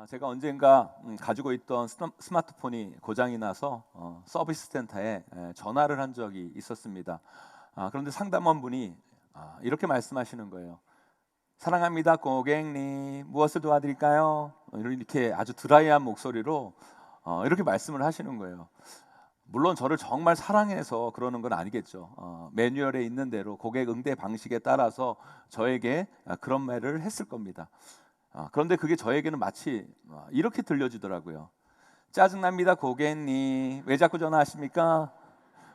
제가 언젠가 가지고 있던 스마트폰이 고장이 나서 서비스 센터에 전화를 한 적이 있었습니다. 그런데 상담원분이 이렇게 말씀하시는 거예요. 사랑합니다, 고객님. 무엇을 도와드릴까요? 이렇게 아주 드라이한 목소리로 이렇게 말씀을 하시는 거예요. 물론 저를 정말 사랑해서 그러는 건 아니겠죠. 매뉴얼에 있는 대로 고객 응대 방식에 따라서 저에게 그런 말을 했을 겁니다. 그런데 그게 저에게는 마치 이렇게 들려지더라고요. 짜증납니다, 고객님. 왜 자꾸 전화하십니까?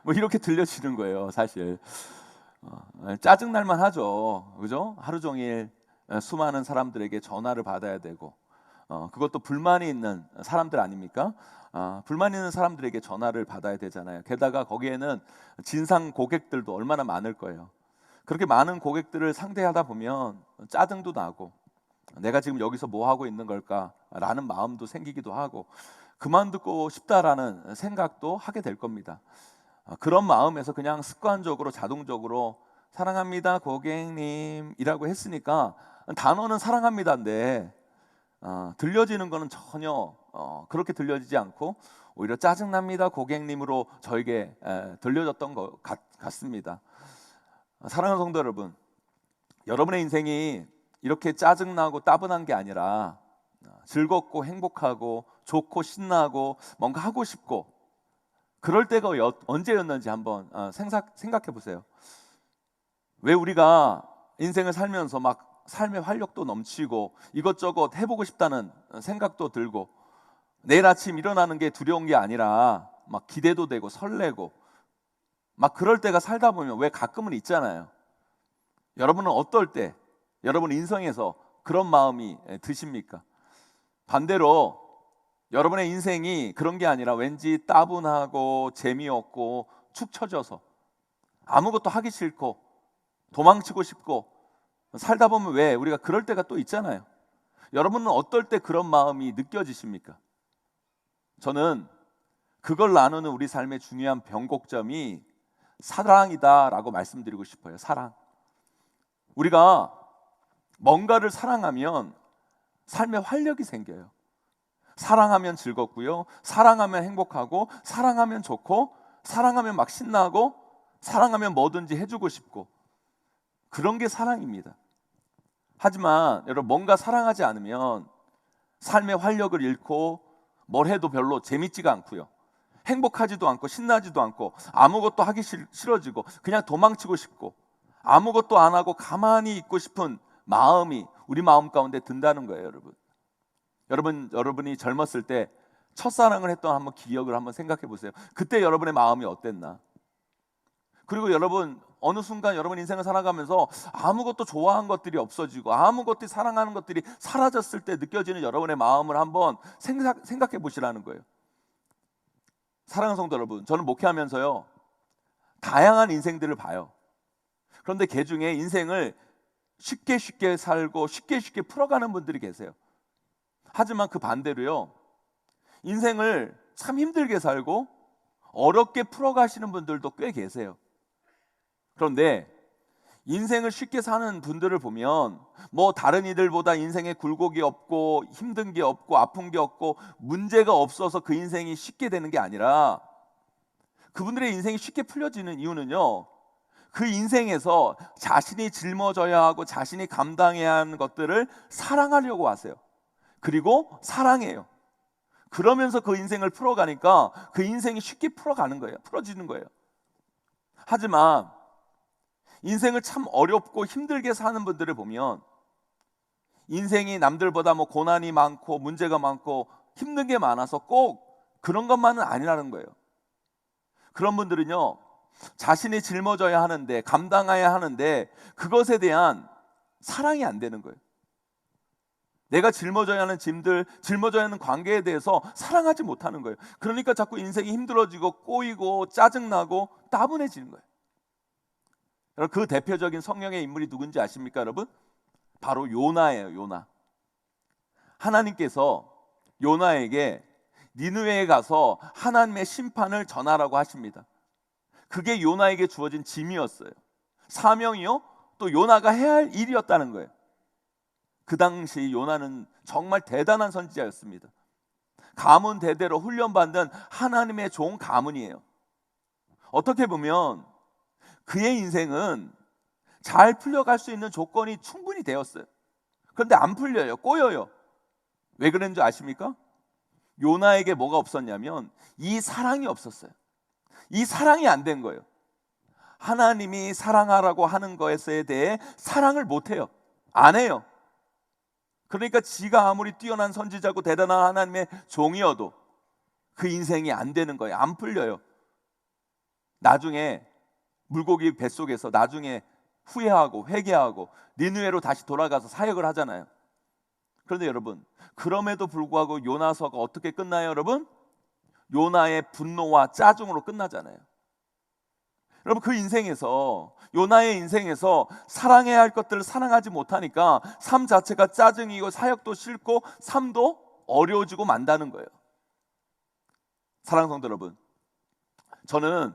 뭐 이렇게 들려지는 거예요, 사실. 짜증날만 하죠, 그죠? 하루 종일 수많은 사람들에게 전화를 받아야 되고, 그것도 불만이 있는 사람들 아닙니까? 불만 있는 사람들에게 전화를 받아야 되잖아요. 게다가 거기에는 진상 고객들도 얼마나 많을 거예요. 그렇게 많은 고객들을 상대하다 보면 짜증도 나고, 내가 지금 여기서 뭐 하고 있는 걸까라는 마음도 생기기도 하고, 그만두고 싶다라는 생각도 하게 될 겁니다. 그런 마음에서 그냥 습관적으로 자동적으로 사랑합니다, 고객님이라고 했으니까 단어는 사랑합니다인데 들려지는 거는 전혀 그렇게 들려지지 않고 오히려 짜증납니다, 고객님으로 저에게 들려졌던 것 같습니다. 사랑하는 성도 여러분, 여러분의 인생이 이렇게 짜증나고 따분한 게 아니라 즐겁고 행복하고 좋고 신나고 뭔가 하고 싶고 그럴 때가 언제였는지 한번 생각해 보세요. 왜 우리가 인생을 살면서 막 삶의 활력도 넘치고 이것저것 해보고 싶다는 생각도 들고 내일 아침 일어나는 게 두려운 게 아니라 막 기대도 되고 설레고 막 그럴 때가 살다 보면 왜 가끔은 있잖아요. 여러분은 어떨 때 여러분 인생에서 그런 마음이 드십니까? 반대로 여러분의 인생이 그런 게 아니라 왠지 따분하고 재미없고 축 처져서 아무것도 하기 싫고 도망치고 싶고 살다 보면 왜 우리가 그럴 때가 또 있잖아요. 여러분은 어떨 때 그런 마음이 느껴지십니까? 저는 그걸 나누는 우리 삶의 중요한 변곡점이 사랑이다라고 말씀드리고 싶어요. 사랑. 우리가 뭔가를 사랑하면 삶에 활력이 생겨요. 사랑하면 즐겁고요, 사랑하면 행복하고, 사랑하면 좋고, 사랑하면 막 신나고, 사랑하면 뭐든지 해주고 싶고, 그런 게 사랑입니다. 하지만 여러분, 뭔가 사랑하지 않으면 삶의 활력을 잃고 뭘 해도 별로 재밌지가 않고요, 행복하지도 않고 신나지도 않고 아무것도 하기 싫어지고 그냥 도망치고 싶고 아무것도 안 하고 가만히 있고 싶은 마음이 우리 마음 가운데 든다는 거예요. 여러분이 젊었을 때 첫사랑을 했던 한번 기억을 한번 생각해 보세요. 그때 여러분의 마음이 어땠나? 그리고 여러분 어느 순간 여러분 인생을 살아가면서 아무것도 좋아한 것들이 없어지고 아무것도 사랑하는 것들이 사라졌을 때 느껴지는 여러분의 마음을 한번 생각해 보시라는 거예요. 사랑하는 성도 여러분, 저는 목회하면서요 다양한 인생들을 봐요. 그런데 그 중에 인생을 쉽게 살고 쉽게 풀어가는 분들이 계세요. 하지만 그 반대로요, 인생을 참 힘들게 살고 어렵게 풀어가시는 분들도 꽤 계세요. 그런데 인생을 쉽게 사는 분들을 보면 뭐 다른 이들보다 인생에 굴곡이 없고 힘든 게 없고 아픈 게 없고 문제가 없어서 그 인생이 쉽게 되는 게 아니라 그분들의 인생이 쉽게 풀려지는 이유는요, 그 인생에서 자신이 짊어져야 하고 자신이 감당해야 하는 것들을 사랑하려고 하세요. 그리고 사랑해요. 그러면서 그 인생을 풀어가니까 그 인생이 쉽게 풀어지는 거예요. 하지만 인생을 참 어렵고 힘들게 사는 분들을 보면 인생이 남들보다 뭐 고난이 많고 문제가 많고 힘든 게 많아서 꼭 그런 것만은 아니라는 거예요. 그런 분들은요, 자신이 짊어져야 하는데 감당해야 하는데 그것에 대한 사랑이 안 되는 거예요. 내가 짊어져야 하는 짐들, 짊어져야 하는 관계에 대해서 사랑하지 못하는 거예요. 그러니까 자꾸 인생이 힘들어지고 꼬이고 짜증나고 따분해지는 거예요. 여러분, 그 대표적인 성령의 인물이 누군지 아십니까, 여러분? 바로 요나예요. 요나. 하나님께서 요나에게 니느웨에 가서 하나님의 심판을 전하라고 하십니다. 그게 요나에게 주어진 짐이었어요. 사명이요, 또 요나가 해야 할 일이었다는 거예요. 그 당시 요나는 정말 대단한 선지자였습니다. 가문 대대로 훈련받는 하나님의 종 가문이에요. 어떻게 보면 그의 인생은 잘 풀려갈 수 있는 조건이 충분히 되었어요. 그런데 안 풀려요. 꼬여요. 왜 그랬는지 아십니까? 요나에게 뭐가 없었냐면 이 사랑이 없었어요. 이 사랑이 안 된 거예요. 하나님이 사랑하라고 하는 것에 대해 사랑을 못해요. 안 해요. 그러니까 지가 아무리 뛰어난 선지자고 대단한 하나님의 종이어도 그 인생이 안 되는 거예요. 안 풀려요. 나중에 물고기 뱃속에서 나중에 후회하고 회개하고 니느웨로 다시 돌아가서 사역을 하잖아요. 그런데 여러분, 그럼에도 불구하고 요나서가 어떻게 끝나요, 여러분? 요나의 분노와 짜증으로 끝나잖아요. 여러분, 그 인생에서, 요나의 인생에서 사랑해야 할 것들을 사랑하지 못하니까 삶 자체가 짜증이고 사역도 싫고 삶도 어려워지고 만다는 거예요. 사랑하는 성도 여러분, 저는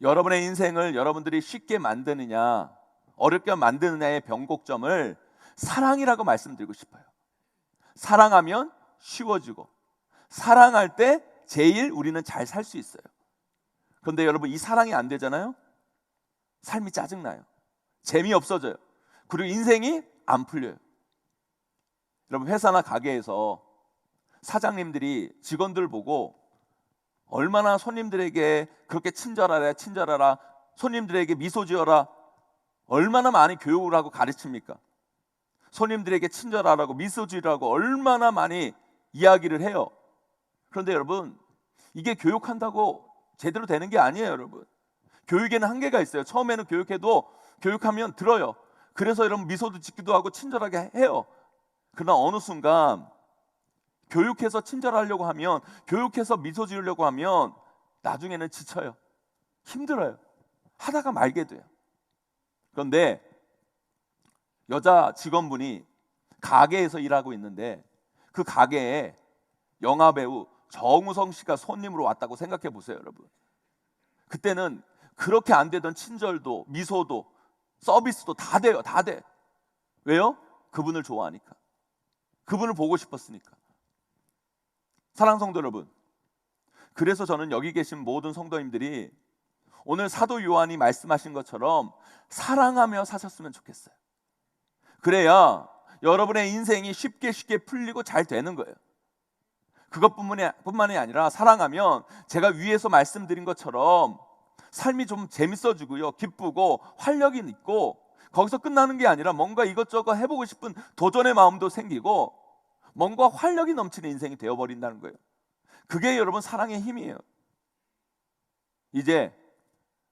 여러분의 인생을 여러분들이 쉽게 만드느냐 어렵게 만드느냐의 변곡점을 사랑이라고 말씀드리고 싶어요. 사랑하면 쉬워지고 사랑할 때 제일 우리는 잘 살 수 있어요. 그런데 여러분, 이 사랑이 안 되잖아요. 삶이 짜증나요. 재미없어져요. 그리고 인생이 안 풀려요. 여러분, 회사나 가게에서 사장님들이 직원들 보고 얼마나 손님들에게 그렇게 친절하라 손님들에게 미소 지어라 얼마나 많이 교육을 하고 가르칩니까? 손님들에게 친절하라고 미소 지으라고 얼마나 많이 이야기를 해요. 그런데 여러분, 이게 교육한다고 제대로 되는 게 아니에요. 여러분, 교육에는 한계가 있어요. 처음에는 교육하면 들어요. 그래서 여러분 미소도 짓기도 하고 친절하게 해요. 그러나 어느 순간 교육해서 친절하려고 하면, 교육해서 미소 지으려고 하면 나중에는 지쳐요. 힘들어요. 하다가 말게 돼요. 그런데 여자 직원분이 가게에서 일하고 있는데 그 가게에 영화배우 정우성 씨가 손님으로 왔다고 생각해 보세요, 여러분. 그때는 그렇게 안 되던 친절도 미소도 서비스도 다 돼요. 다 돼. 왜요? 그분을 좋아하니까. 그분을 보고 싶었으니까. 사랑하는 성도 여러분, 그래서 저는 여기 계신 모든 성도님들이 오늘 사도 요한이 말씀하신 것처럼 사랑하며 사셨으면 좋겠어요. 그래야 여러분의 인생이 쉽게 풀리고 잘 되는 거예요. 그것뿐만이 아니라 사랑하면 제가 위에서 말씀드린 것처럼 삶이 좀 재밌어지고요, 기쁘고 활력이 있고, 거기서 끝나는 게 아니라 뭔가 이것저것 해보고 싶은 도전의 마음도 생기고 뭔가 활력이 넘치는 인생이 되어버린다는 거예요. 그게 여러분 사랑의 힘이에요. 이제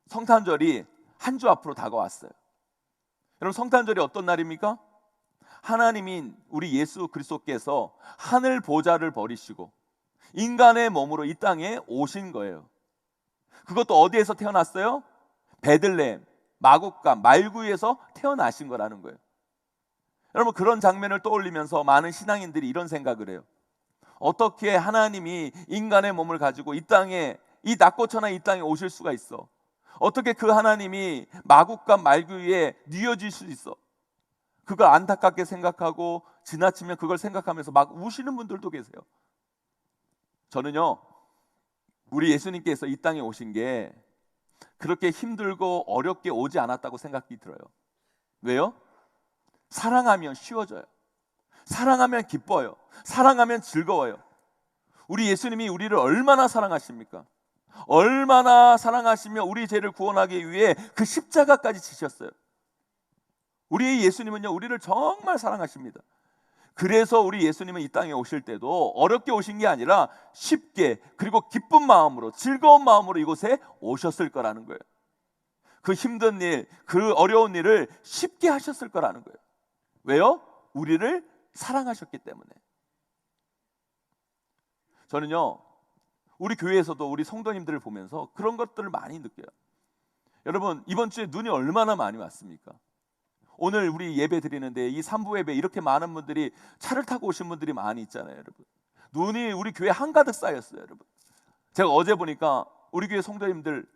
성탄절이 한 주 앞으로 다가왔어요. 여러분, 성탄절이 어떤 날입니까? 하나님인 우리 예수 그리스도께서 하늘 보좌를 버리시고 인간의 몸으로 이 땅에 오신 거예요. 그것도 어디에서 태어났어요? 베들레헴, 마국간, 말구에서 태어나신 거라는 거예요. 여러분, 그런 장면을 떠올리면서 많은 신앙인들이 이런 생각을 해요. 어떻게 하나님이 인간의 몸을 가지고 이 땅에, 이 낮고 천한 이 땅에 오실 수가 있어? 어떻게 그 하나님이 마국간 말구 위에 뉘어질 수 있어? 그걸 안타깝게 생각하고 지나치면 그걸 생각하면서 막 우시는 분들도 계세요. 저는요, 우리 예수님께서 이 땅에 오신 게 그렇게 힘들고 어렵게 오지 않았다고 생각이 들어요. 왜요? 사랑하면 쉬워져요. 사랑하면 기뻐요. 사랑하면 즐거워요. 우리 예수님이 우리를 얼마나 사랑하십니까? 얼마나 사랑하시며 우리 죄를 구원하기 위해 그 십자가까지 지셨어요. 우리 예수님은요, 우리를 정말 사랑하십니다. 그래서 우리 예수님은 이 땅에 오실 때도 어렵게 오신 게 아니라 쉽게, 그리고 기쁜 마음으로, 즐거운 마음으로 이곳에 오셨을 거라는 거예요. 그 힘든 일, 그 어려운 일을 쉽게 하셨을 거라는 거예요. 왜요? 우리를 사랑하셨기 때문에. 저는요, 우리 교회에서도 우리 성도님들을 보면서 그런 것들을 많이 느껴요. 여러분, 이번 주에 눈이 얼마나 많이 왔습니까? 오늘 우리 예배 드리는데 이 3부 예배 이렇게 많은 분들이 차를 타고 오신 분들이 많이 있잖아요, 여러분. 눈이 우리 교회 한가득 쌓였어요, 여러분. 제가 어제 보니까 우리 교회 성도님들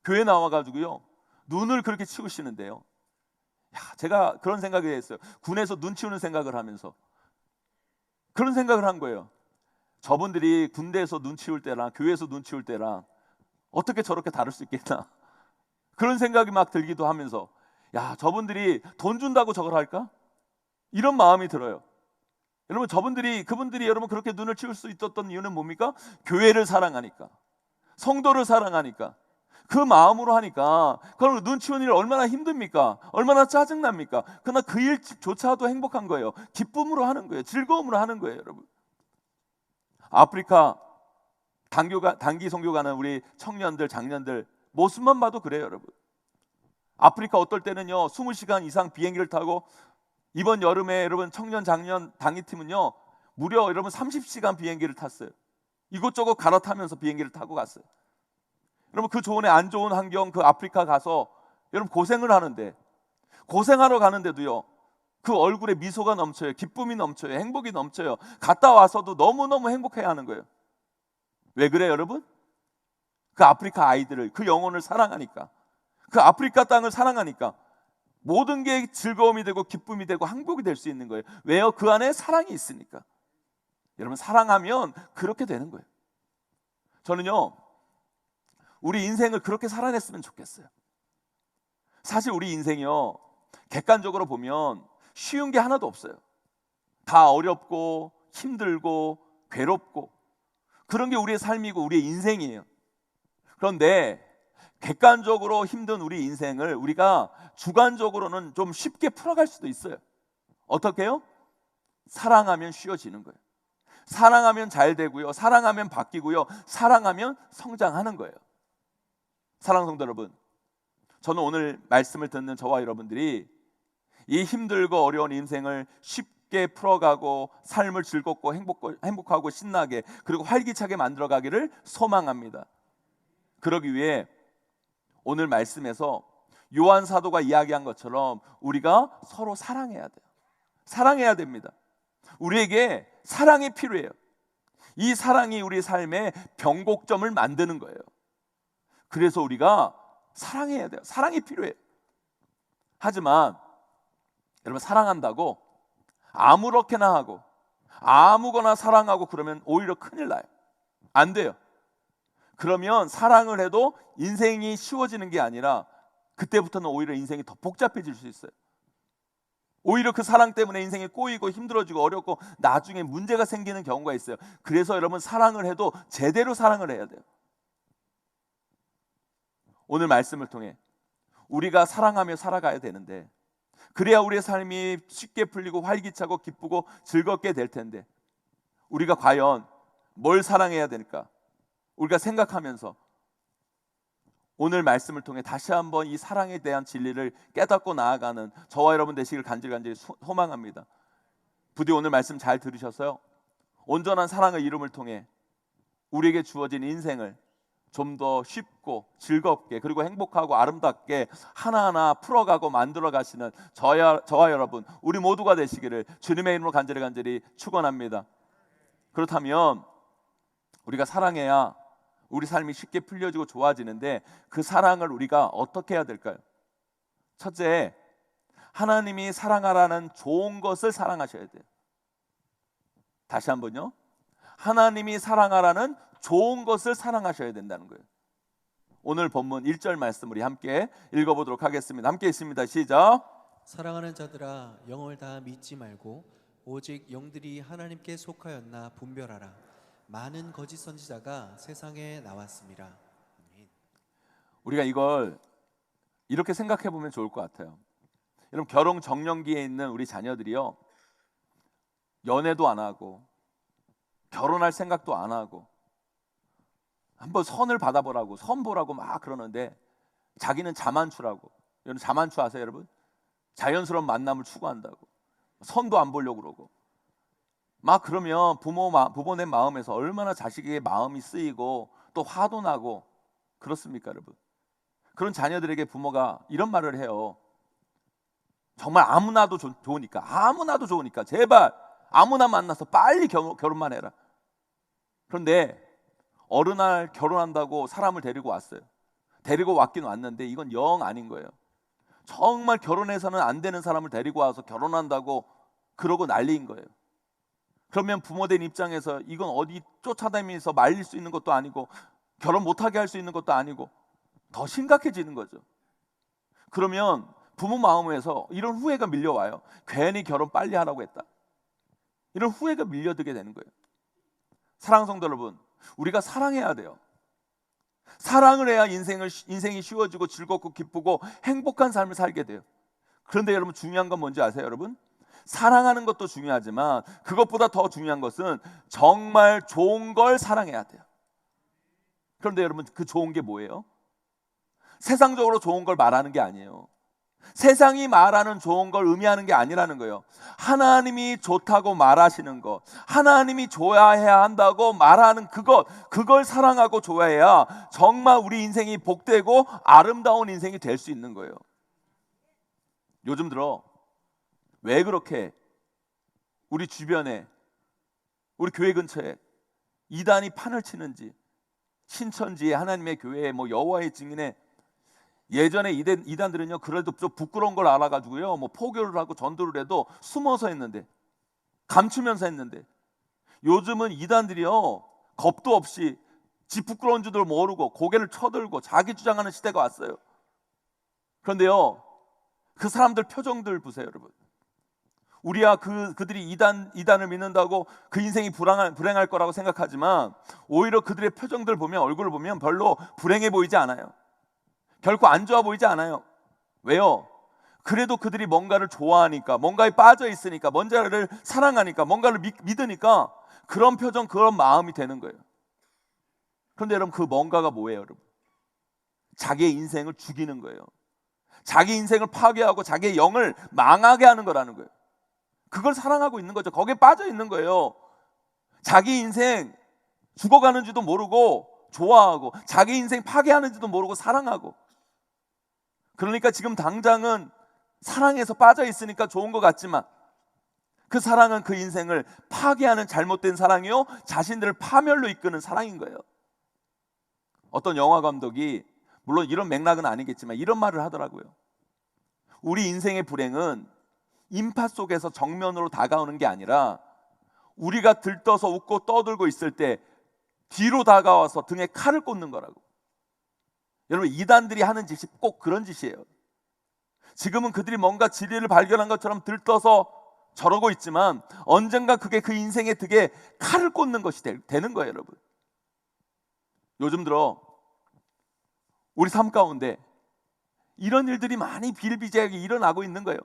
교회 나와가지고요, 눈을 그렇게 치우시는데요. 제가 그런 생각이 했어요. 군에서 눈 치우는 생각을 하면서 그런 생각을 한 거예요. 저분들이 군대에서 눈 치울 때랑 교회에서 눈 치울 때랑 어떻게 저렇게 다를 수 있겠나, 그런 생각이 막 들기도 하면서, 야, 저분들이 돈 준다고 저걸 할까? 이런 마음이 들어요. 여러분, 그분들이 여러분 그렇게 눈을 치울 수 있었던 이유는 뭡니까? 교회를 사랑하니까, 성도를 사랑하니까, 그 마음으로 하니까. 그럼 눈 치우는 일 얼마나 힘듭니까? 얼마나 짜증납니까? 그러나 그 일조차도 행복한 거예요. 기쁨으로 하는 거예요. 즐거움으로 하는 거예요, 여러분. 아프리카 단기 선교 가는 우리 청년들, 장년들 모습만 봐도 그래요, 여러분. 아프리카 어떨 때는요 20시간 이상 비행기를 타고, 이번 여름에 여러분 청년 장년 단기팀은요 무려 여러분 30시간 비행기를 탔어요. 이곳저곳 갈아타면서 비행기를 타고 갔어요. 여러분, 그 좋은 안 좋은 환경, 그 아프리카 가서 여러분 고생을 하는데, 고생하러 가는데도요 그 얼굴에 미소가 넘쳐요. 기쁨이 넘쳐요. 행복이 넘쳐요. 갔다 와서도 너무너무 행복해야 하는 거예요. 왜 그래요, 여러분? 그 아프리카 아이들을, 그 영혼을 사랑하니까, 그 아프리카 땅을 사랑하니까 모든 게 즐거움이 되고 기쁨이 되고 행복이 될 수 있는 거예요. 왜요? 그 안에 사랑이 있으니까. 여러분, 사랑하면 그렇게 되는 거예요. 저는요 우리 인생을 그렇게 살아냈으면 좋겠어요. 사실 우리 인생이요 객관적으로 보면 쉬운 게 하나도 없어요. 다 어렵고 힘들고 괴롭고 그런 게 우리의 삶이고 우리의 인생이에요. 그런데 객관적으로 힘든 우리 인생을 우리가 주관적으로는 좀 쉽게 풀어갈 수도 있어요. 어떻게 해요? 사랑하면 쉬워지는 거예요. 사랑하면 잘 되고요, 사랑하면 바뀌고요, 사랑하면 성장하는 거예요. 사랑하는 성도 여러분, 저는 오늘 말씀을 듣는 저와 여러분들이 이 힘들고 어려운 인생을 쉽게 풀어가고 삶을 즐겁고 행복하고 신나게 그리고 활기차게 만들어가기를 소망합니다. 그러기 위해 오늘 말씀에서 요한 사도가 이야기한 것처럼 우리가 서로 사랑해야 돼요. 사랑해야 됩니다. 우리에게 사랑이 필요해요. 이 사랑이 우리 삶의 변곡점을 만드는 거예요. 그래서 우리가 사랑해야 돼요. 사랑이 필요해요. 하지만 여러분, 사랑한다고 아무렇게나 하고 아무거나 사랑하고 그러면 오히려 큰일 나요. 안 돼요. 그러면 사랑을 해도 인생이 쉬워지는 게 아니라 그때부터는 오히려 인생이 더 복잡해질 수 있어요. 오히려 그 사랑 때문에 인생이 꼬이고 힘들어지고 어렵고 나중에 문제가 생기는 경우가 있어요. 그래서 여러분, 사랑을 해도 제대로 사랑을 해야 돼요. 오늘 말씀을 통해 우리가 사랑하며 살아가야 되는데, 그래야 우리의 삶이 쉽게 풀리고 활기차고 기쁘고 즐겁게 될 텐데, 우리가 과연 뭘 사랑해야 될까? 우리가 생각하면서 오늘 말씀을 통해 다시 한번 이 사랑에 대한 진리를 깨닫고 나아가는 저와 여러분 되시길 간절히 소망합니다. 부디 오늘 말씀 잘 들으셔서요, 온전한 사랑의 이름을 통해 우리에게 주어진 인생을 좀 더 쉽고 즐겁게 그리고 행복하고 아름답게 하나하나 풀어가고 만들어 가시는 저와 여러분 우리 모두가 되시기를 주님의 이름으로 간절히 축원합니다. 그렇다면 우리가 사랑해야 우리 삶이 쉽게 풀려지고 좋아지는데, 그 사랑을 우리가 어떻게 해야 될까요? 첫째, 하나님이 사랑하라는 좋은 것을 사랑하셔야 돼요. 다시 한번요. 하나님이 사랑하라는 좋은 것을 사랑하셔야 된다는 거예요. 오늘 본문 1절 말씀 우리 함께 읽어보도록 하겠습니다. 함께 있습니다. 시작. 사랑하는 자들아, 영을 다 믿지 말고 오직 영들이 하나님께 속하였나 분별하라. 많은 거짓 선지자가 세상에 나왔습니다. 아멘. 우리가 이걸 이렇게 생각해 보면 좋을 것 같아요. 여러분, 결혼 정년기에 있는 우리 자녀들이요, 연애도 안 하고 결혼할 생각도 안 하고 한번 선을 받아보라고 선 보라고 막 그러는데, 자기는 자만추라고. 여러분, 자만추 아세요, 여러분? 자연스러운 만남을 추구한다고 선도 안 보려고 그러고 막 그러면 부모의 마음에서 얼마나 자식의 마음이 쓰이고 또 화도 나고 그렇습니까, 여러분? 그런 자녀들에게 부모가 이런 말을 해요. 정말 아무나도 좋으니까 제발 아무나 만나서 빨리 결혼만 해라. 그런데 어느 날 결혼한다고 사람을 데리고 왔어요. 데리고 왔긴 왔는데 이건 영 아닌 거예요. 정말 결혼해서는 안 되는 사람을 데리고 와서 결혼한다고 그러고 난리인 거예요. 그러면 부모된 입장에서 이건 어디 쫓아다니면서 말릴 수 있는 것도 아니고 결혼 못하게 할 수 있는 것도 아니고 더 심각해지는 거죠. 그러면 부모 마음에서 이런 후회가 밀려와요. 괜히 결혼 빨리 하라고 했다, 이런 후회가 밀려들게 되는 거예요. 사랑하는 성도 여러분, 우리가 사랑해야 돼요. 사랑을 해야 인생이 쉬워지고 즐겁고 기쁘고 행복한 삶을 살게 돼요. 그런데 여러분, 중요한 건 뭔지 아세요? 여러분, 사랑하는 것도 중요하지만 그것보다 더 중요한 것은 정말 좋은 걸 사랑해야 돼요. 그런데 여러분, 그 좋은 게 뭐예요? 세상적으로 좋은 걸 말하는 게 아니에요. 세상이 말하는 좋은 걸 의미하는 게 아니라는 거예요. 하나님이 좋다고 말하시는 것, 하나님이 좋아해야 한다고 말하는 그걸 사랑하고 좋아해야 정말 우리 인생이 복되고 아름다운 인생이 될 수 있는 거예요. 요즘 들어 왜 그렇게 우리 주변에, 우리 교회 근처에 이단이 판을 치는지, 신천지에, 하나님의 교회에, 여호와의 증인에, 예전에 이단들은요, 그래도 좀 부끄러운 걸 알아가지고요, 포교를 하고 전도를 해도 숨어서 했는데, 감추면서 했는데, 요즘은 이단들이요, 겁도 없이 지 부끄러운 줄도 모르고 고개를 쳐들고 자기 주장하는 시대가 왔어요. 그런데요, 그 사람들 표정들 보세요, 여러분. 우리야 그들이 이단을 믿는다고 그 인생이 불행할 거라고 생각하지만, 오히려 그들의 표정들 보면, 얼굴을 보면 별로 불행해 보이지 않아요. 결코 안 좋아 보이지 않아요. 왜요? 그래도 그들이 뭔가를 좋아하니까, 뭔가에 빠져 있으니까, 뭔가를 사랑하니까, 뭔가를 믿으니까 그런 표정, 그런 마음이 되는 거예요. 그런데 여러분, 그 뭔가가 뭐예요, 여러분? 자기의 인생을 죽이는 거예요. 자기 인생을 파괴하고 자기의 영을 망하게 하는 거라는 거예요. 그걸 사랑하고 있는 거죠. 거기에 빠져 있는 거예요. 자기 인생 죽어가는지도 모르고 좋아하고, 자기 인생 파괴하는지도 모르고 사랑하고. 그러니까 지금 당장은 사랑에서 빠져 있으니까 좋은 것 같지만, 그 사랑은 그 인생을 파괴하는 잘못된 사랑이요, 자신들을 파멸로 이끄는 사랑인 거예요. 어떤 영화 감독이, 물론 이런 맥락은 아니겠지만, 이런 말을 하더라고요. 우리 인생의 불행은 인파 속에서 정면으로 다가오는 게 아니라, 우리가 들떠서 웃고 떠들고 있을 때 뒤로 다가와서 등에 칼을 꽂는 거라고. 여러분, 이단들이 하는 짓이 꼭 그런 짓이에요. 지금은 그들이 뭔가 진리를 발견한 것처럼 들떠서 저러고 있지만, 언젠가 그게 그 인생의 등에 칼을 꽂는 것이 되는 거예요, 여러분. 요즘 들어 우리 삶 가운데 이런 일들이 많이 비일비재하게 일어나고 있는 거예요.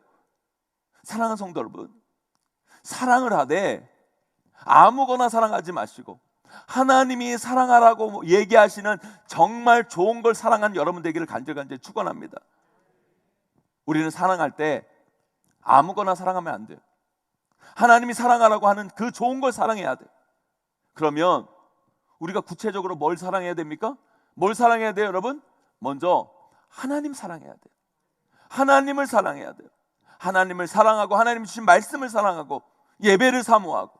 사랑하는 성도 여러분, 사랑을 하되 아무거나 사랑하지 마시고, 하나님이 사랑하라고 얘기하시는 정말 좋은 걸 사랑하는 여러분 되기를 간절히 축원합니다. 우리는 사랑할 때 아무거나 사랑하면 안 돼요. 하나님이 사랑하라고 하는 그 좋은 걸 사랑해야 돼요. 그러면 우리가 구체적으로 뭘 사랑해야 됩니까? 뭘 사랑해야 돼요, 여러분? 먼저 하나님 사랑해야 돼요. 하나님을 사랑해야 돼요. 하나님을 사랑하고, 하나님 주신 말씀을 사랑하고, 예배를 사모하고,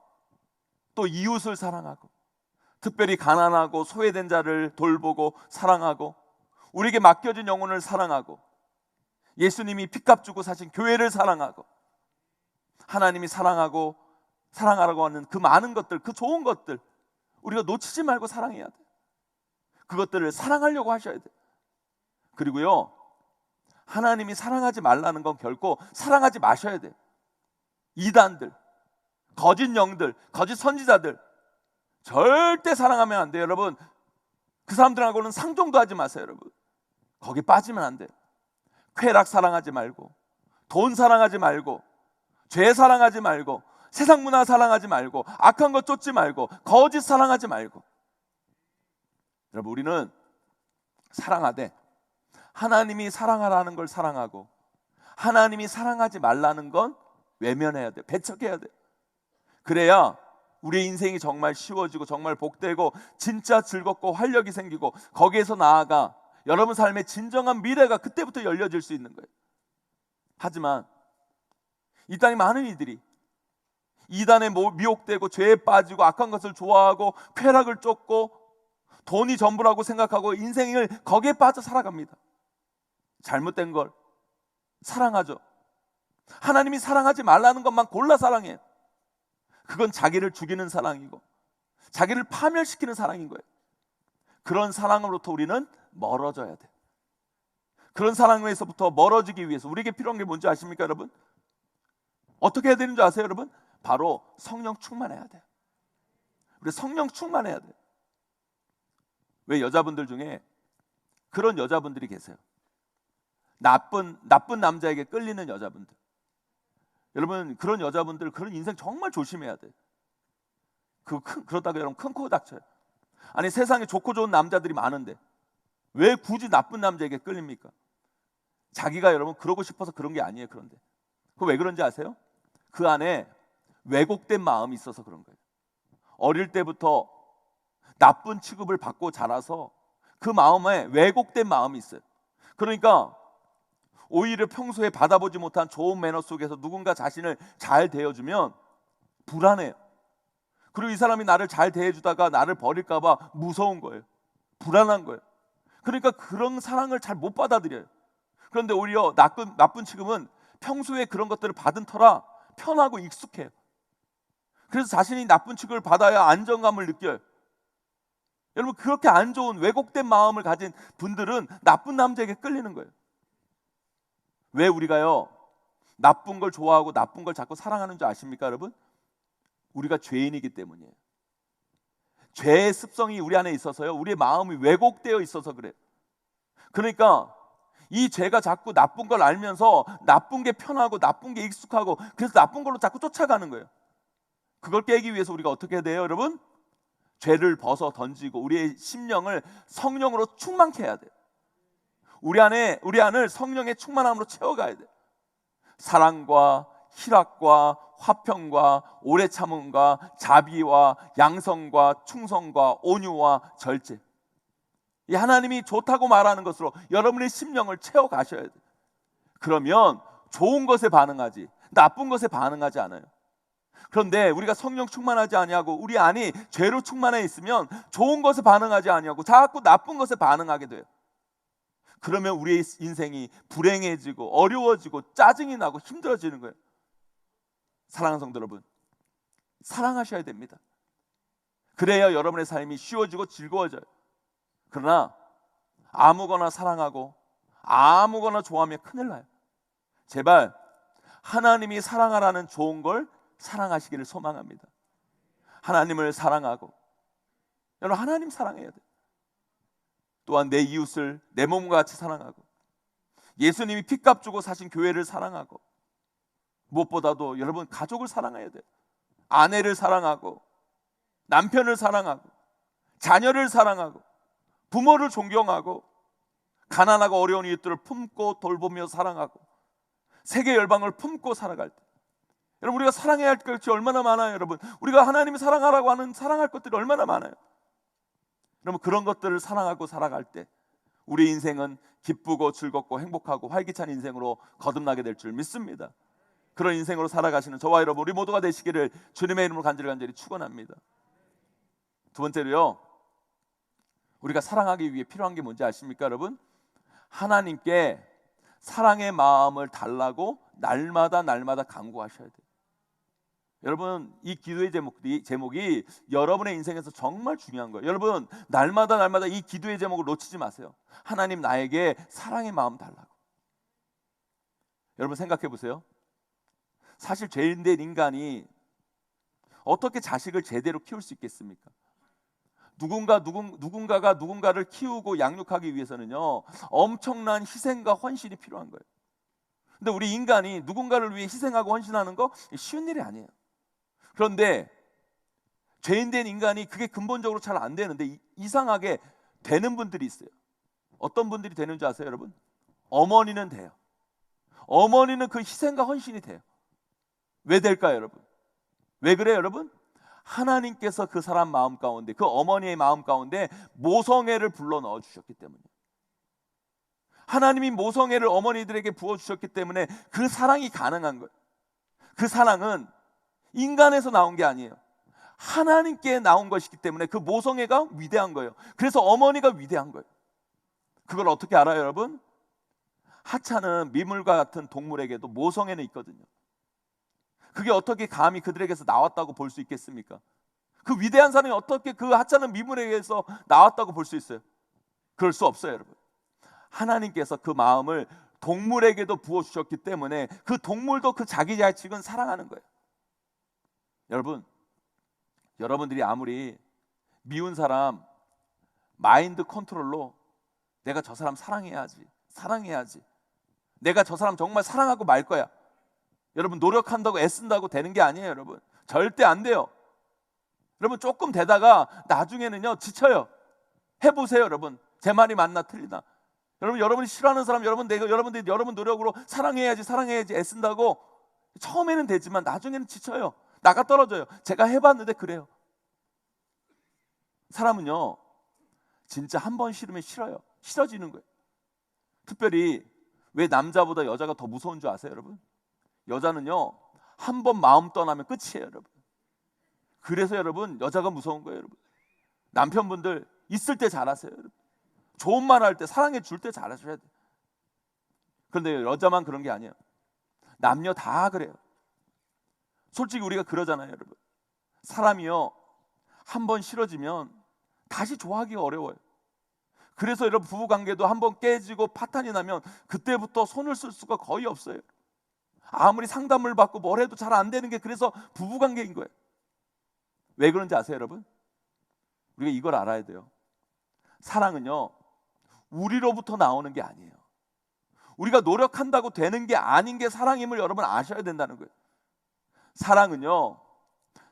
또 이웃을 사랑하고, 특별히 가난하고 소외된 자를 돌보고 사랑하고, 우리에게 맡겨진 영혼을 사랑하고, 예수님이 핏값 주고 사신 교회를 사랑하고, 하나님이 사랑하라고 하는 그 많은 것들, 그 좋은 것들, 우리가 놓치지 말고 사랑해야 돼요. 그것들을 사랑하려고 하셔야 돼요. 그리고요, 하나님이 사랑하지 말라는 건 결코 사랑하지 마셔야 돼요. 이단들, 거짓 영들, 거짓 선지자들 절대 사랑하면 안 돼요, 여러분. 그 사람들하고는 상종도 하지 마세요, 여러분. 거기 빠지면 안 돼요. 쾌락 사랑하지 말고, 돈 사랑하지 말고, 죄 사랑하지 말고, 세상 문화 사랑하지 말고, 악한 것 쫓지 말고, 거짓 사랑하지 말고. 여러분, 우리는 사랑하되 하나님이 사랑하라는 걸 사랑하고, 하나님이 사랑하지 말라는 건 외면해야 돼요. 배척해야 돼요. 그래야 우리의 인생이 정말 쉬워지고, 정말 복되고, 진짜 즐겁고 활력이 생기고, 거기에서 나아가 여러분 삶의 진정한 미래가 그때부터 열려질 수 있는 거예요. 하지만 이 땅에 많은 이들이 이단에 미혹되고 죄에 빠지고 악한 것을 좋아하고 쾌락을 쫓고 돈이 전부라고 생각하고 인생을 거기에 빠져 살아갑니다. 잘못된 걸 사랑하죠. 하나님이 사랑하지 말라는 것만 골라 사랑해요. 그건 자기를 죽이는 사랑이고 자기를 파멸시키는 사랑인 거예요. 그런 사랑으로부터 우리는 멀어져야 돼. 그런 사랑에서부터 멀어지기 위해서 우리에게 필요한 게 뭔지 아십니까, 여러분? 어떻게 해야 되는 줄 아세요, 여러분? 바로 성령 충만해야 돼요. 우리 성령 충만해야 돼요. 왜 여자분들 중에 그런 여자분들이 계세요. 나쁜 남자에게 끌리는 여자분들. 여러분, 그런 여자분들, 그런 인생 정말 조심해야 돼요. 그러다가 여러분 큰 코 닥쳐요. 아니, 세상에 좋고 좋은 남자들이 많은데 왜 굳이 나쁜 남자에게 끌립니까? 자기가 여러분 그러고 싶어서 그런 게 아니에요. 그런데 그 왜 그런지 아세요? 그 안에 왜곡된 마음이 있어서 그런 거예요. 어릴 때부터 나쁜 취급을 받고 자라서 그 마음에 왜곡된 마음이 있어요. 그러니까 오히려 평소에 받아보지 못한 좋은 매너 속에서 누군가 자신을 잘 대해주면 불안해요. 그리고 이 사람이 나를 잘 대해주다가 나를 버릴까 봐 무서운 거예요. 불안한 거예요. 그러니까 그런 사랑을 잘 못 받아들여요. 그런데 오히려 나쁜 취급은 평소에 그런 것들을 받은 터라 편하고 익숙해요. 그래서 자신이 나쁜 취급을 받아야 안정감을 느껴요. 여러분, 그렇게 안 좋은 왜곡된 마음을 가진 분들은 나쁜 남자에게 끌리는 거예요. 왜 우리가요 나쁜 걸 좋아하고 나쁜 걸 자꾸 사랑하는 줄 아십니까, 여러분? 우리가 죄인이기 때문이에요. 죄의 습성이 우리 안에 있어서요, 우리의 마음이 왜곡되어 있어서 그래요. 그러니까 이 죄가 자꾸 나쁜 걸 알면서 나쁜 게 편하고 나쁜 게 익숙하고 그래서 나쁜 걸로 자꾸 쫓아가는 거예요. 그걸 깨기 위해서 우리가 어떻게 해야 돼요, 여러분? 죄를 벗어 던지고 우리의 심령을 성령으로 충만케 해야 돼요. 우리 안을 성령의 충만함으로 채워가야 돼요. 사랑과 희락과 화평과 오래 참음과 자비와 양성과 충성과 온유와 절제, 이 하나님이 좋다고 말하는 것으로 여러분의 심령을 채워가셔야 돼요. 그러면 좋은 것에 반응하지 나쁜 것에 반응하지 않아요. 그런데 우리가 성령 충만하지 아니하고 우리 안이 죄로 충만해 있으면 좋은 것에 반응하지 아니하고 자꾸 나쁜 것에 반응하게 돼요. 그러면 우리의 인생이 불행해지고 어려워지고 짜증이 나고 힘들어지는 거예요. 사랑하는 성도 여러분, 사랑하셔야 됩니다. 그래야 여러분의 삶이 쉬워지고 즐거워져요. 그러나 아무거나 사랑하고 아무거나 좋아하면 큰일 나요. 제발 하나님이 사랑하라는 좋은 걸 사랑하시기를 소망합니다. 하나님을 사랑하고, 여러분 하나님 사랑해야 돼요. 또한 내 이웃을 내 몸과 같이 사랑하고, 예수님이 핏값 주고 사신 교회를 사랑하고, 무엇보다도 여러분 가족을 사랑해야 돼요. 아내를 사랑하고 남편을 사랑하고 자녀를 사랑하고 부모를 존경하고 가난하고 어려운 이웃들을 품고 돌보며 사랑하고 세계 열방을 품고 살아갈 때, 여러분 우리가 사랑해야 할 것이 얼마나 많아요. 여러분 우리가 하나님이 사랑하라고 하는 사랑할 것들이 얼마나 많아요. 여러분 그런 것들을 사랑하고 살아갈 때 우리 인생은 기쁘고 즐겁고 행복하고 활기찬 인생으로 거듭나게 될 줄 믿습니다. 그런 인생으로 살아가시는 저와 여러분 우리 모두가 되시기를 주님의 이름으로 간절히 축원합니다. 두 번째로요, 우리가 사랑하기 위해 필요한 게 뭔지 아십니까, 여러분? 하나님께 사랑의 마음을 달라고 날마다 간구하셔야 돼요. 여러분 이 기도의 제목이 여러분의 인생에서 정말 중요한 거예요. 여러분 날마다 이 기도의 제목을 놓치지 마세요. 하나님 나에게 사랑의 마음 달라고. 여러분 생각해 보세요. 사실 죄인된 인간이 어떻게 자식을 제대로 키울 수 있겠습니까? 누군가가 누군가를 키우고 양육하기 위해서는요 엄청난 희생과 헌신이 필요한 거예요. 근데 우리 인간이 누군가를 위해 희생하고 헌신하는 거 쉬운 일이 아니에요. 그런데 죄인된 인간이 그게 근본적으로 잘 안 되는데 이상하게 되는 분들이 있어요. 어떤 분들이 되는지 아세요, 여러분? 어머니는 돼요. 어머니는 그 희생과 헌신이 돼요. 왜 될까요, 여러분? 왜 그래요, 여러분? 하나님께서 그 사람 마음 가운데, 그 어머니의 마음 가운데 모성애를 불러 넣어 주셨기 때문이에요. 하나님이 모성애를 어머니들에게 부어 주셨기 때문에 그 사랑이 가능한 거예요. 그 사랑은 인간에서 나온 게 아니에요. 하나님께 나온 것이기 때문에 그 모성애가 위대한 거예요. 그래서 어머니가 위대한 거예요. 그걸 어떻게 알아요, 여러분? 하찮은 미물과 같은 동물에게도 모성애는 있거든요. 그 그게 어떻게 감히 그들에게서 나왔다고 볼 수 있겠습니까? 그 위대한 사람이 어떻게 그 하찮은 미물에게서 나왔다고 볼 수 있어요? 그럴 수 없어요, 여러분. 하나님께서 그 마음을 동물에게도 부어주셨기 때문에 그 동물도 그 자기 자식은 사랑하는 거예요. 여러분, 여러분들이 아무리 미운 사람 마인드 컨트롤로 내가 저 사람 사랑해야지, 내가 저 사람 정말 사랑하고 말 거야, 여러분 노력한다고 애쓴다고 되는 게 아니에요. 여러분 절대 안 돼요. 여러분 조금 되다가 나중에는요 지쳐요. 해보세요. 여러분 제 말이 맞나 틀리나. 여러분이 싫어하는 사람 여러분들이 여러분 노력으로 사랑해야지 애쓴다고 처음에는 되지만 나중에는 지쳐요. 나가 떨어져요. 제가 해봤는데 그래요. 사람은요 진짜 한 번 싫으면 싫어지는 거예요. 특별히 왜 남자보다 여자가 더 무서운 줄 아세요, 여러분? 여자는요 한 번 마음 떠나면 끝이에요, 여러분. 그래서 여러분 여자가 무서운 거예요, 여러분. 남편분들 있을 때 잘하세요, 여러분. 좋은 말 할 때 사랑해 줄 때 잘하셔야 돼요. 그런데 여자만 그런 게 아니에요. 남녀 다 그래요. 솔직히 우리가 그러잖아요, 여러분. 사람이요 한 번 싫어지면 다시 좋아하기가 어려워요. 그래서 여러분 부부관계도 한 번 깨지고 파탄이 나면 그때부터 손을 쓸 수가 거의 없어요. 아무리 상담을 받고 뭘 해도 잘 안 되는 게 그래서 부부관계인 거예요. 왜 그런지 아세요, 여러분? 우리가 이걸 알아야 돼요. 사랑은요 우리로부터 나오는 게 아니에요. 우리가 노력한다고 되는 게 아닌 게 사랑임을 여러분 아셔야 된다는 거예요. 사랑은요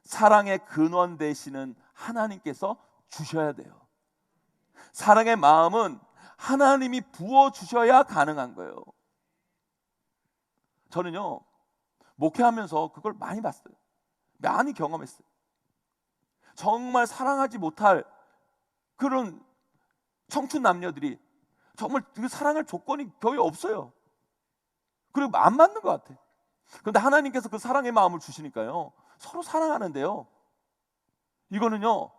사랑의 근원 되시는 하나님께서 주셔야 돼요. 사랑의 마음은 하나님이 부어주셔야 가능한 거예요. 저는요 목회하면서 그걸 많이 봤어요. 많이 경험했어요. 정말 사랑하지 못할 그런 청춘 남녀들이 정말 그 사랑할 조건이 거의 없어요. 그리고 안 맞는 것 같아. 그런데 하나님께서 그 사랑의 마음을 주시니까요 서로 사랑하는데요 이거는요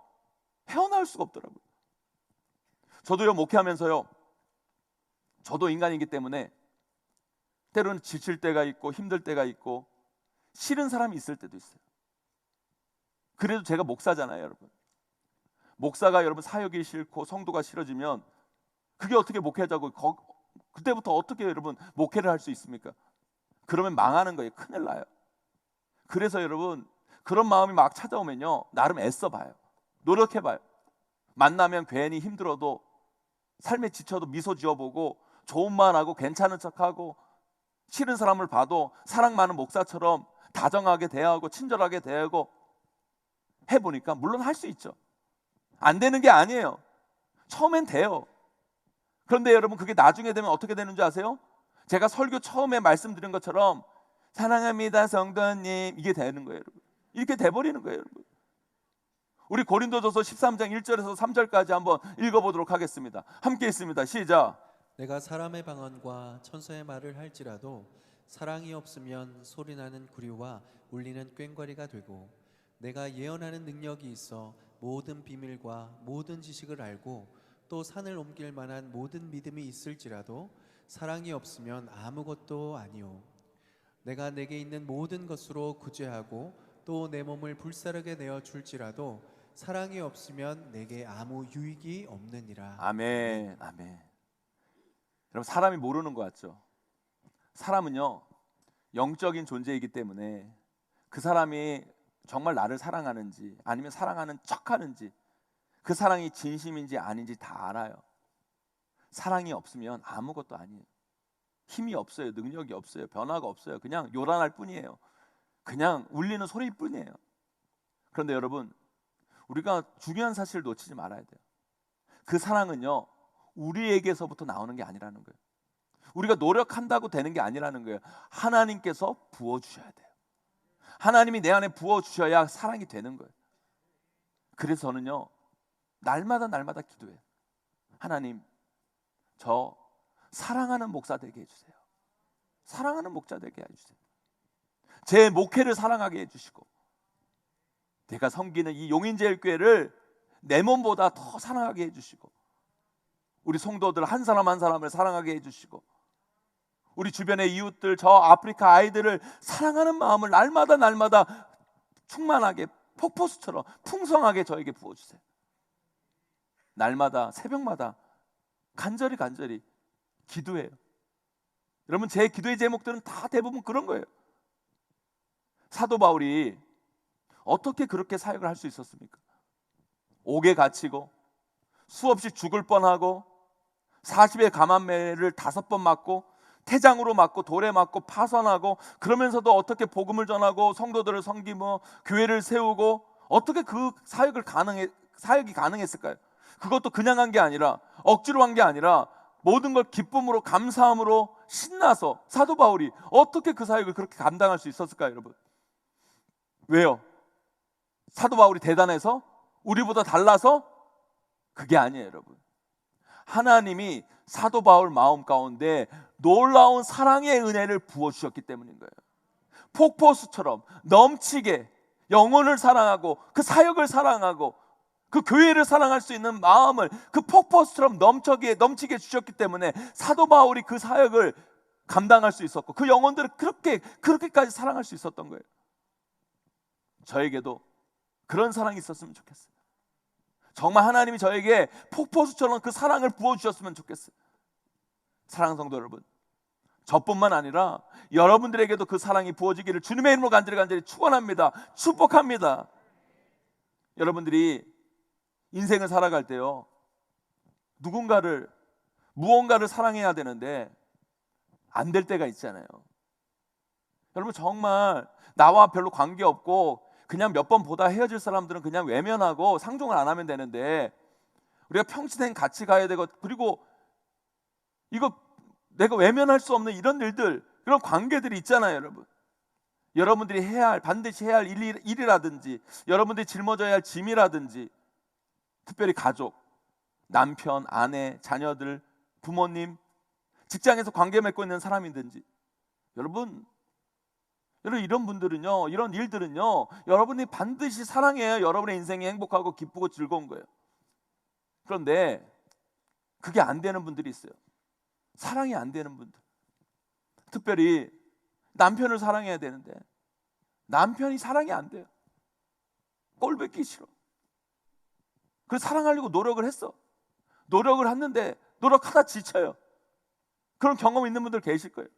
헤어나올 수가 없더라고요. 저도요 목회하면서요 저도 인간이기 때문에 때로는 지칠 때가 있고 힘들 때가 있고 싫은 사람이 있을 때도 있어요. 그래도 제가 목사잖아요, 여러분. 목사가 여러분 사역이 싫고 성도가 싫어지면 그게 어떻게 목회자고 그때부터 어떻게 여러분 목회를 할 수 있습니까? 그러면 망하는 거예요. 큰일 나요. 그래서 여러분 그런 마음이 막 찾아오면요 나름 애써봐요. 노력해봐요. 만나면 괜히 힘들어도 삶에 지쳐도 미소 지어보고 좋은 말 하고 괜찮은 척하고 싫은 사람을 봐도 사랑 많은 목사처럼 다정하게 대하고 친절하게 대하고 해보니까 물론 할 수 있죠. 안 되는 게 아니에요. 처음엔 돼요. 그런데 여러분 그게 나중에 되면 어떻게 되는 줄 아세요? 제가 설교 처음에 말씀드린 것처럼 사랑합니다 성도님 이게 되는 거예요, 여러분. 이렇게 돼버리는 거예요, 여러분. 우리 고린도전서 13장 1절에서 3절까지 한번 읽어보도록 하겠습니다. 함께 있습니다. 시작. 내가 사람의 방언과 천사의 말을 할지라도 사랑이 없으면 소리나는 구류와 울리는 꽹과리가 되고 내가 예언하는 능력이 있어 모든 비밀과 모든 지식을 알고 또 산을 옮길 만한 모든 믿음이 있을지라도 사랑이 없으면 아무것도 아니오. 내가 내게 있는 모든 것으로 구제하고 또 내 몸을 불사르게 내어 줄지라도 사랑이 없으면 내게 아무 유익이 없느니라. 아멘. 아멘. 여러분 사람이 모르는 것 같죠? 사람은요 영적인 존재이기 때문에 그 사람이 정말 나를 사랑하는지 아니면 사랑하는 척하는지 그 사랑이 진심인지 아닌지 다 알아요. 사랑이 없으면 아무것도 아니에요. 힘이 없어요. 능력이 없어요. 변화가 없어요. 그냥 요란할 뿐이에요. 그냥 울리는 소리일 뿐이에요. 그런데 여러분 우리가 중요한 사실을 놓치지 말아야 돼요. 그 사랑은요 우리에게서부터 나오는 게 아니라는 거예요. 우리가 노력한다고 되는 게 아니라는 거예요. 하나님께서 부어주셔야 돼요. 하나님이 내 안에 부어주셔야 사랑이 되는 거예요. 그래서 저는요 날마다 기도해요. 하나님 저 사랑하는 목사 되게 해주세요. 사랑하는 목자 되게 해주세요. 제 목회를 사랑하게 해주시고 내가 섬기는 이 용인제일교회를 내 몸보다 더 사랑하게 해주시고 우리 성도들 한 사람 한 사람을 사랑하게 해주시고 우리 주변의 이웃들, 저 아프리카 아이들을 사랑하는 마음을 날마다 충만하게 폭포수처럼 풍성하게 저에게 부어주세요. 날마다 새벽마다 간절히 기도해요. 여러분, 제 기도의 제목들은 다 대부분 그런 거예요. 사도 바울이 어떻게 그렇게 사역을 할 수 있었습니까? 옥에 갇히고 수없이 죽을 뻔하고 40의 감암매를 5번 맞고 태장으로 맞고 돌에 맞고 파선하고, 그러면서도 어떻게 복음을 전하고 성도들을 섬기며 교회를 세우고, 어떻게 그 사역이 가능했을까요? 그것도 그냥 한 게 아니라, 억지로 한 게 아니라, 모든 걸 기쁨으로, 감사함으로, 신나서 사도 바울이 어떻게 그 사역을 그렇게 감당할 수 있었을까요, 여러분? 왜요? 사도 바울이 대단해서? 우리보다 달라서? 그게 아니에요, 여러분. 하나님이 사도 바울 마음 가운데 놀라운 사랑의 은혜를 부어주셨기 때문인 거예요. 폭포수처럼 넘치게 영혼을 사랑하고 그 사역을 사랑하고 그 교회를 사랑할 수 있는 마음을 그 폭포수처럼 넘치게 주셨기 때문에 사도 바울이 그 사역을 감당할 수 있었고, 그 영혼들을 그렇게까지 사랑할 수 있었던 거예요. 저에게도 그런 사랑이 있었으면 좋겠어요. 정말 하나님이 저에게 폭포수처럼 그 사랑을 부어주셨으면 좋겠어요. 사랑하는 성도 여러분, 저뿐만 아니라 여러분들에게도 그 사랑이 부어지기를 주님의 이름으로 간절히 축원합니다. 축복합니다. 여러분들이 인생을 살아갈 때요, 무언가를 사랑해야 되는데 안 될 때가 있잖아요. 여러분, 정말 나와 별로 관계없고 그냥 몇 번 보다 헤어질 사람들은 그냥 외면하고 상종을 안 하면 되는데, 우리가 평생 같이 가야 되고, 그리고 이거 내가 외면할 수 없는 이런 일들, 그런 관계들이 있잖아요, 여러분. 여러분들이 반드시 해야 할 일이라든지, 여러분들이 짊어져야 할 짐이라든지, 특별히 가족, 남편, 아내, 자녀들, 부모님, 직장에서 관계 맺고 있는 사람이든지, 여러분 이런 분들은요, 이런 일들은요, 여러분이 반드시 사랑해야 여러분의 인생이 행복하고 기쁘고 즐거운 거예요. 그런데 그게 안 되는 분들이 있어요. 사랑이 안 되는 분들. 특별히 남편을 사랑해야 되는데 남편이 사랑이 안 돼요. 꼴 뵙기 싫어. 그래서 사랑하려고 노력을 했어. 노력을 했는데 노력하다 지쳐요. 그런 경험 있는 분들 계실 거예요.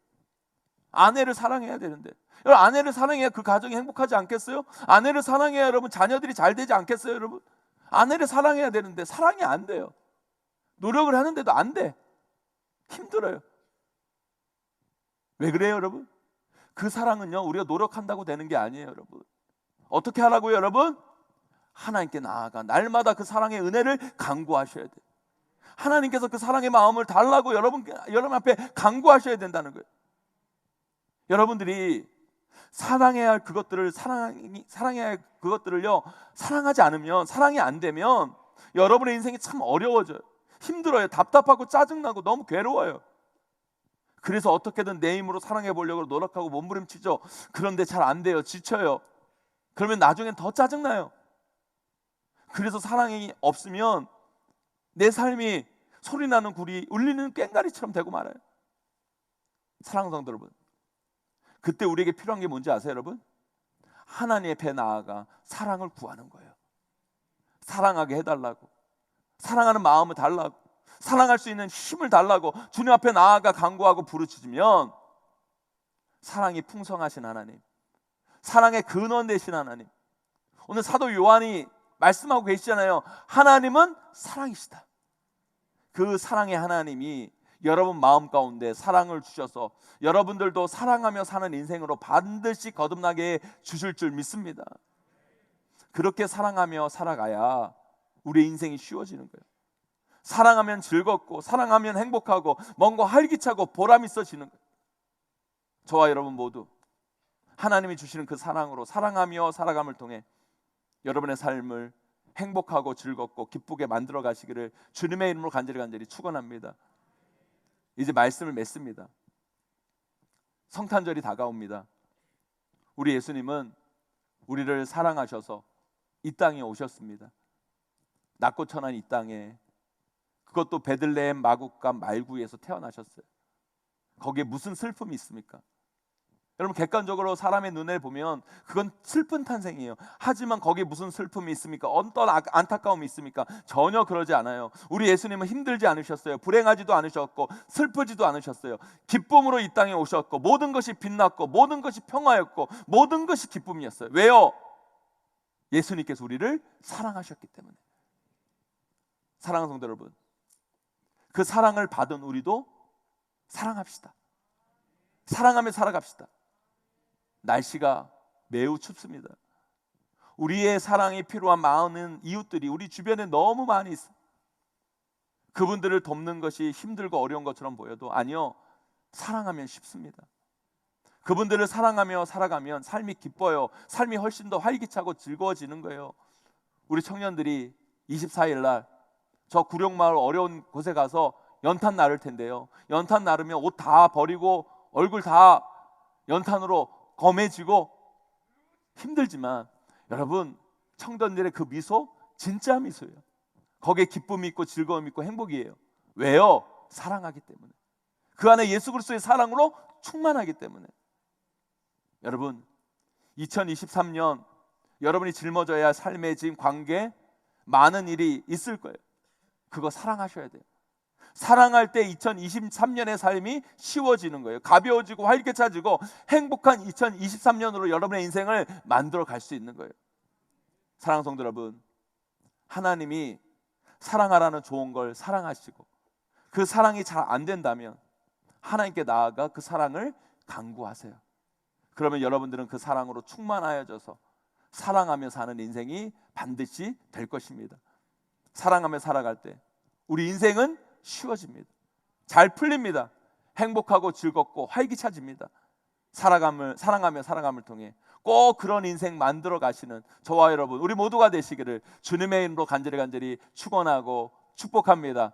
아내를 사랑해야 되는데, 여러분, 아내를 사랑해야 그 가정이 행복하지 않겠어요? 아내를 사랑해야 여러분 자녀들이 잘 되지 않겠어요, 여러분? 아내를 사랑해야 되는데 사랑이 안 돼요. 노력을 하는데도 안 돼. 힘들어요. 왜 그래요, 여러분? 그 사랑은요, 우리가 노력한다고 되는 게 아니에요, 여러분. 어떻게 하라고요, 여러분? 하나님께 나아가 날마다 그 사랑의 은혜를 간구하셔야 돼요. 하나님께서 그 사랑의 마음을 달라고 여러분 앞에 간구하셔야 된다는 거예요. 여러분들이 사랑해야 할 그것들을요, 사랑하지 않으면, 사랑이 안 되면 여러분의 인생이 참 어려워져요. 힘들어요. 답답하고 짜증나고 너무 괴로워요. 그래서 어떻게든 내 힘으로 사랑해 보려고 노력하고 몸부림치죠. 그런데 잘 안 돼요. 지쳐요. 그러면 나중엔 더 짜증나요. 그래서 사랑이 없으면 내 삶이 소리나는 구리, 울리는 꽹과리처럼 되고 말아요. 사랑하는 성도 여러분, 그때 우리에게 필요한 게 뭔지 아세요, 여러분? 하나님 앞에 나아가 사랑을 구하는 거예요. 사랑하게 해달라고, 사랑하는 마음을 달라고, 사랑할 수 있는 힘을 달라고 주님 앞에 나아가 간구하고 부르짖으면, 사랑이 풍성하신 하나님, 사랑의 근원 되신 하나님, 오늘 사도 요한이 말씀하고 계시잖아요. 하나님은 사랑이시다. 그 사랑의 하나님이 여러분 마음 가운데 사랑을 주셔서 여러분들도 사랑하며 사는 인생으로 반드시 거듭나게 주실 줄 믿습니다. 그렇게 사랑하며 살아가야 우리 인생이 쉬워지는 거예요. 사랑하면 즐겁고, 사랑하면 행복하고, 뭔가 활기차고 보람 있어지는 거예요. 저와 여러분 모두 하나님이 주시는 그 사랑으로 사랑하며 살아감을 통해 여러분의 삶을 행복하고 즐겁고 기쁘게 만들어 가시기를 주님의 이름으로 간절히 축원합니다. 이제 말씀을 맺습니다. 성탄절이 다가옵니다. 우리 예수님은 우리를 사랑하셔서 이 땅에 오셨습니다. 낮고 천한 이 땅에, 그것도 베들레헴 마국간 말구에서 태어나셨어요. 거기에 무슨 슬픔이 있습니까? 여러분, 객관적으로 사람의 눈에 보면 그건 슬픈 탄생이에요. 하지만 거기에 무슨 슬픔이 있습니까? 어떤 안타까움이 있습니까? 전혀 그러지 않아요. 우리 예수님은 힘들지 않으셨어요. 불행하지도 않으셨고 슬프지도 않으셨어요. 기쁨으로 이 땅에 오셨고 모든 것이 빛났고 모든 것이 평화였고 모든 것이 기쁨이었어요. 왜요? 예수님께서 우리를 사랑하셨기 때문에. 사랑하는 성도 여러분, 그 사랑을 받은 우리도 사랑합시다. 사랑하며 살아갑시다. 날씨가 매우 춥습니다. 우리의 사랑이 필요한 많은 이웃들이 우리 주변에 너무 많이 있어요. 그분들을 돕는 것이 힘들고 어려운 것처럼 보여도 아니요, 사랑하면 쉽습니다. 그분들을 사랑하며 살아가면 삶이 기뻐요. 삶이 훨씬 더 활기차고 즐거워지는 거예요. 우리 청년들이 24일 날 저 구룡마을 어려운 곳에 가서 연탄 나를 텐데요, 연탄 나르면 옷 다 버리고 얼굴 다 연탄으로 검해지고 힘들지만 여러분, 청년들의 그 미소 진짜 미소예요. 거기에 기쁨이 있고 즐거움이 있고 행복이에요. 왜요? 사랑하기 때문에. 그 안에 예수 그리스도의 사랑으로 충만하기 때문에. 여러분, 2023년 여러분이 짊어져야 할 삶의 지금 관계 많은 일이 있을 거예요. 그거 사랑하셔야 돼요. 사랑할 때 2023년의 삶이 쉬워지는 거예요. 가벼워지고 활기차지고 행복한 2023년으로 여러분의 인생을 만들어 갈 수 있는 거예요. 사랑하는 성도 여러분, 하나님이 사랑하라는 좋은 걸 사랑하시고 그 사랑이 잘 안 된다면 하나님께 나아가 그 사랑을 간구하세요. 그러면 여러분들은 그 사랑으로 충만하여져서 사랑하며 사는 인생이 반드시 될 것입니다. 사랑하며 살아갈 때 우리 인생은 쉬워집니다. 잘 풀립니다. 행복하고 즐겁고 활기차집니다. 사랑하며 살아감을 통해 꼭 그런 인생 만들어 가시는 저와 여러분, 우리 모두가 되시기를 주님의 이름으로 간절히 축원하고 축복합니다.